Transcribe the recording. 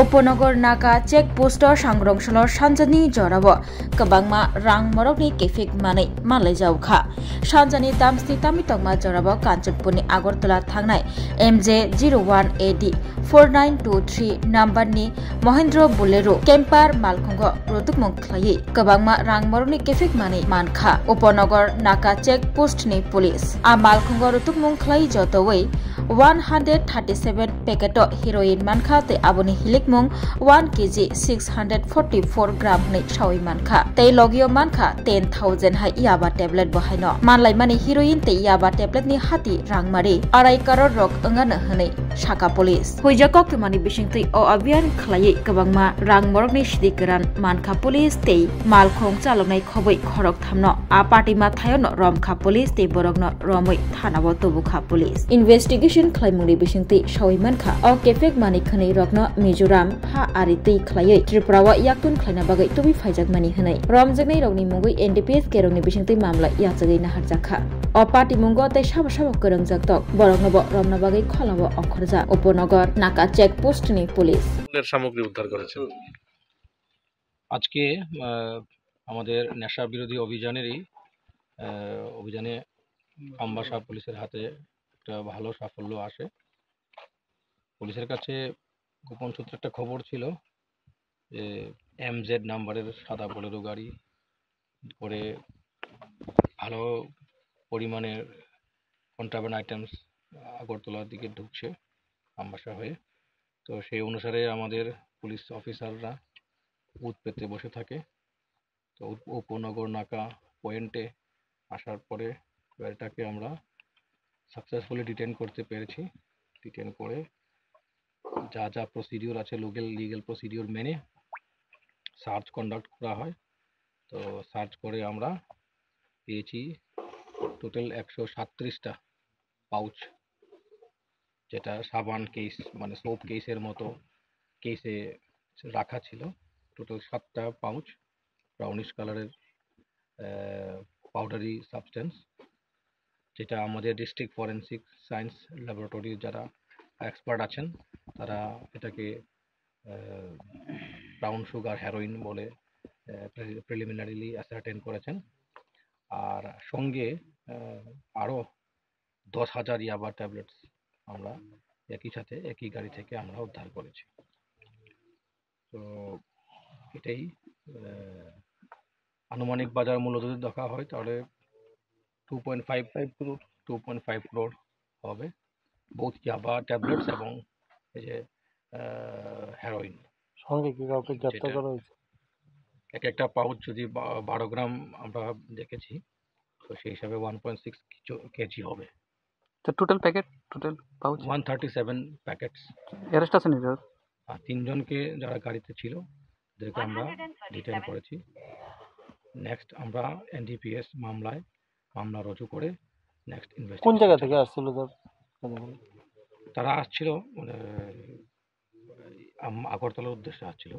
उपनगर नाका check post सांग्रंसल सानजानि जराव गोबांमा रां मरकनि केफिक मानै मालाय जावखा सानजानि दामस्नि तामितंमा जराव कांचनपुरनि आगरतला थांनाय MJ 01AD 4923 नम्बरनि महेन्द्र बोलेरो केम्पार मालखंग रुतुकमं खलायै गोबांमा रां मरकनि केफिक मानै मानखा उपनगर नाका चेक पोस्टनि पुलिस आ मालखंग रुतुकमं खलायै जतवै 137 पेकेट हेरोइन मानखा ते आबोनि हिलिकमुंग 1 kg 644 ग्राम नै सावै मानखा ते लगियो मानखा 10,000 हाय याबा टेबलेट बहायनो मानलाय माने हेरोइन ते याबा टेबलेट नि हाति रांमारि 2.5 करोड़ रक अंगानो हनै साका पुलिस हुइजाको कमानि बिसिंतै अ अभियान खलायै गोबांमा रां मरकनि सिदि गोरान मानखा पुलिस ते मालखं चालनाय खबै खरक थामनो आ पार्टीमा थायनो रमखा पुलिस ते बरगनो रमै थानाबो तबुखा पुलिस इन्वेस्टिगेशन खलायमुनि बिसिंतै सावै मानखा अ केफेक मानि खनै रकनो मिजोराम हा आरि तै खलायै त्रिपुरावा याकुन खलायना बागै तबि फाइजाक मानि हनै रमजगनै रगनि मुंगै NDPS केरंनि बिसिंतै मामला याजगै नाहारजाखा अ पार्टी मुंगो तै साबा साबा करंजाक तक बरगनबो रमना बागै खलाबो अखरजा उपनगर नाका চেক পোস্টনি পুলিশ সামগ্রী উদ্ধার করেছে। আজকে আমাদের নেশা বিরোধী অভিযানে আমবাসা পুলিশের হাতে একটা ভালো সাফল্য আসে। পুলিশের কাছে গোপন সূত্রে একটা খবর ছিল যে MZ নাম্বারের সাদা বোলেরো গাড়ি করে ভালো পরিমাণের কন্ট্রাব্যান্ড আইটেমস আগরতলার দিকে ঢুকছে আমবাসা হয়ে। তো সেই অনুসারে আমাদের পুলিশ অফিসাররা বুথ পেতে বসে থাকে। তো উপনগর নাকা পয়েন্টে আসার পরে গাড়িটাকে আমরা সাকসেসফুলি ডিটেন করতে পেরেছি। ডিটেন করে যা যা প্রসিডিওর আছে লিগ্যাল প্রসিডিওর মেনে সার্চ কন্ডাক্ট করা হয়। তো সার্চ করে আমরা পেয়েছি টোটাল 137টা পাউচ, যেটা সাবান কেস মানে সোপ কেসের মতো কেসে রাখা ছিল। টোটাল 7টা পাউচ ব্রাউনিশ কালারের পাউডারি সাবস্টেন্স, যেটা আমাদের ডিস্ট্রিক্ট ফরেন্সিক সায়েন্স ল্যাবরেটরির যারা এক্সপার্ট আছেন তারা এটাকে ব্রাউন সুগার হেরোইন বলে প্রিলিমিনারিলি অ্যাসার্টেন করেছেন। আর সঙ্গে আরও 10,000 ইয়াবা ট্যাবলেটস আমরা একই সাথে একই গাড়ি থেকে আমরা উদ্ধার করেছি। তো এটাই আনুমানিক বাজার মূল্য যদি দেখা হয় তাহলে 2.5 crore হবে, বোথ ইয়াবা ট্যাবলেটস এবং এই যে হেরোইন। সঙ্গে কি কাউকে গ্রেফতার করা হয়েছে? একটা পাউচ যদি 12 গ্রাম আমরা দেখেছি, তো সেই হিসাবে 1.6 কেজি হবে। তো টোটাল পাউচ 137 প্যাকেটস। অ্যারেস্ট আছে নি? আর 3 জনকে যারা গাড়িতে ছিল তাদেরকে আমরা ডিটেইন করেছি। নেক্সট আমরা NDPS মামলা রুজু করে নেক্সট ইনভেস্টিগেশন। কোন জায়গা থেকে আসছিল তারা আসছিল মানে আগরতলার উদ্দেশ্যে আসছিল।